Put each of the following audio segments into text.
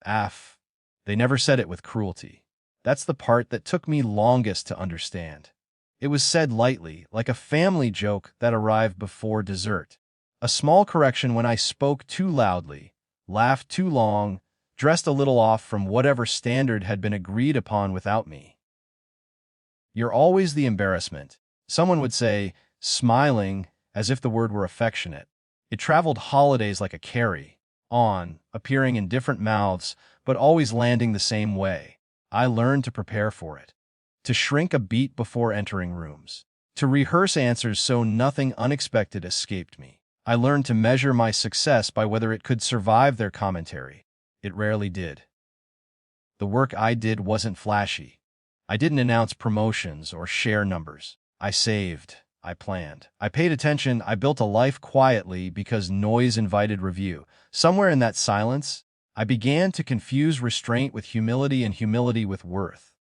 Aff, they never said it with cruelty. That's the part that took me longest to understand. It was said lightly, like a family joke that arrived before dessert. A small correction when I spoke too loudly, laughed too long, dressed a little off from whatever standard had been agreed upon without me. "You're always the embarrassment," someone would say, smiling as if the word were affectionate. It traveled holidays like a carry, on, appearing in different mouths, but always landing the same way. I learned to prepare for it, to shrink a beat before entering rooms, to rehearse answers so nothing unexpected escaped me. I learned to measure my success by whether it could survive their commentary. It rarely did. The work I did wasn't flashy. I didn't announce promotions or share numbers. I saved. I planned. I paid attention. I built a life quietly because noise invited review. Somewhere in that silence, I began to confuse restraint with humility and humility with worth.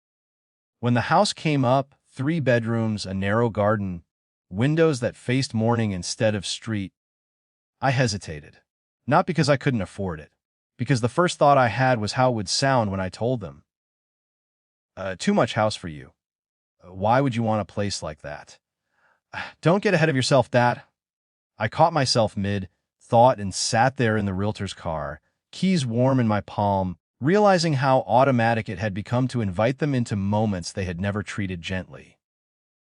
When the house came up, 3 bedrooms, a narrow garden, windows that faced morning instead of street, I hesitated. Not because I couldn't afford it, because the first thought I had was how it would sound when I told them. Too much house for you. Why would you want a place like that? Don't get ahead of yourself, Dad. I caught myself mid-thought and sat there in the realtor's car, keys warm in my palm, realizing how automatic it had become to invite them into moments they had never treated gently.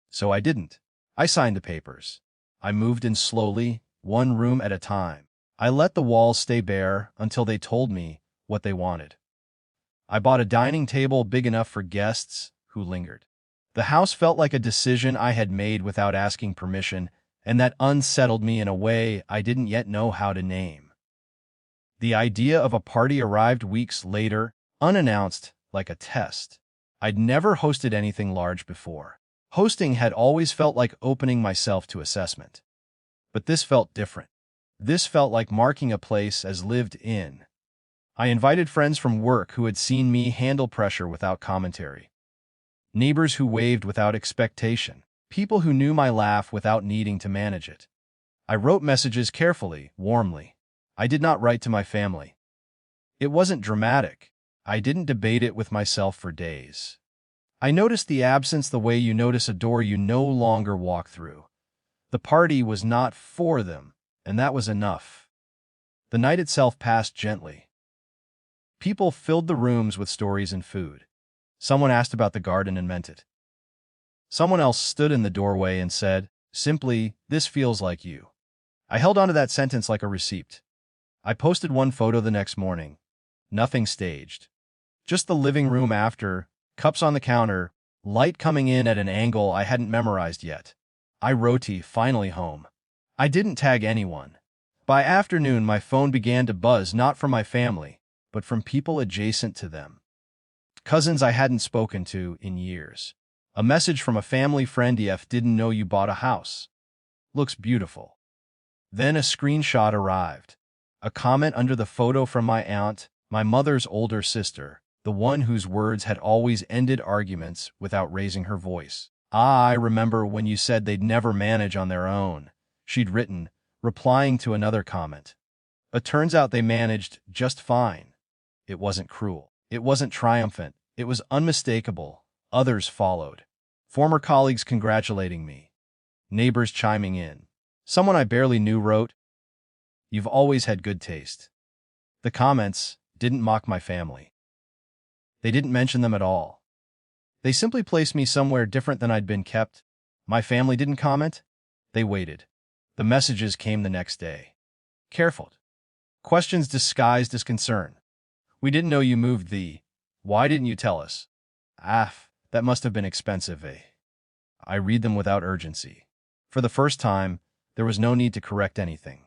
So I didn't. I signed the papers. I moved in slowly, one room at a time. I let the walls stay bare until they told me what they wanted. I bought a dining table big enough for guests who lingered. The house felt like a decision I had made without asking permission, and that unsettled me in a way I didn't yet know how to name. The idea of a party arrived weeks later, unannounced, like a test. I'd never hosted anything large before. Hosting had always felt like opening myself to assessment. But this felt different. This felt like marking a place as lived in. I invited friends from work who had seen me handle pressure without commentary. Neighbors who waved without expectation. People who knew my laugh without needing to manage it. I wrote messages carefully, warmly. I did not write to my family. It wasn't dramatic. I didn't debate it with myself for days. I noticed the absence the way you notice a door you no longer walk through. The party was not for them, and that was enough. The night itself passed gently. People filled the rooms with stories and food. Someone asked about the garden and meant it. Someone else stood in the doorway and said, simply, "This feels like you." I held onto that sentence like a receipt. I posted one photo the next morning. Nothing staged. Just the living room after, cups on the counter, light coming in at an angle I hadn't memorized yet. I wrote, "Finally home." I didn't tag anyone. By afternoon, my phone began to buzz not from my family, but from people adjacent to them. Cousins I hadn't spoken to in years. A message from a family friend: "Ef didn't know you bought a house. Looks beautiful." Then a screenshot arrived. A comment under the photo from my aunt, my mother's older sister, the one whose words had always ended arguments without raising her voice. "I remember when you said they'd never manage on their own," she'd written, replying to another comment. It turns out they managed just fine. It wasn't cruel. It wasn't triumphant. It was unmistakable. Others followed. Former colleagues congratulating me. Neighbors chiming in. Someone I barely knew wrote, "You've always had good taste." The comments didn't mock my family. They didn't mention them at all. They simply placed me somewhere different than I'd been kept. My family didn't comment. They waited. The messages came the next day. Careful. Questions disguised as concern. "We didn't know you moved the. Why didn't you tell us?" That must have been expensive, eh? I read them without urgency. For the first time, there was no need to correct anything.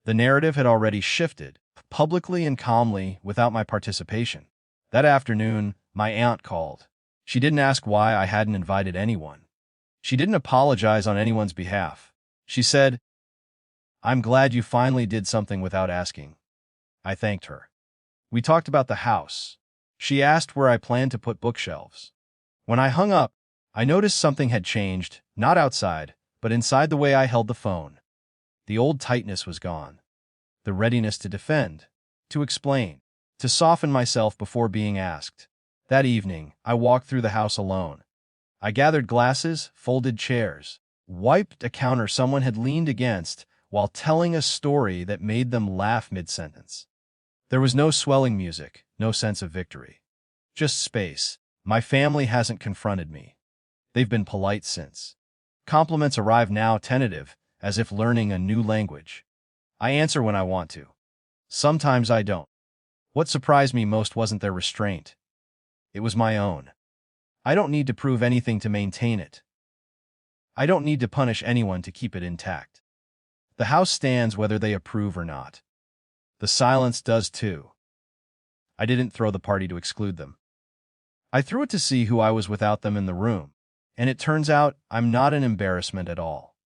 The narrative had already shifted, publicly and calmly, without my participation. That afternoon, my aunt called. She didn't ask why I hadn't invited anyone. She didn't apologize on anyone's behalf. She said, "I'm glad you finally did something without asking." I thanked her. We talked about the house. She asked where I planned to put bookshelves. When I hung up, I noticed something had changed, not outside, but inside the way I held the phone. The old tightness was gone. The readiness to defend, to explain. to soften myself before being asked. That evening, I walked through the house alone. I gathered glasses, folded chairs, wiped a counter someone had leaned against while telling a story that made them laugh mid-sentence. There was no swelling music, no sense of victory. Just space. My family hasn't confronted me. They've been polite since. Compliments arrive now tentative, as if learning a new language. I answer when I want to. Sometimes I don't. What surprised me most wasn't their restraint. It was my own. I don't need to prove anything to maintain it. I don't need to punish anyone to keep it intact. The house stands whether they approve or not. The silence does too. I didn't throw the party to exclude them. I threw it to see who I was without them in the room, and it turns out I'm not an embarrassment at all.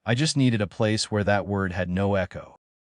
I just needed a place where that word had no echo.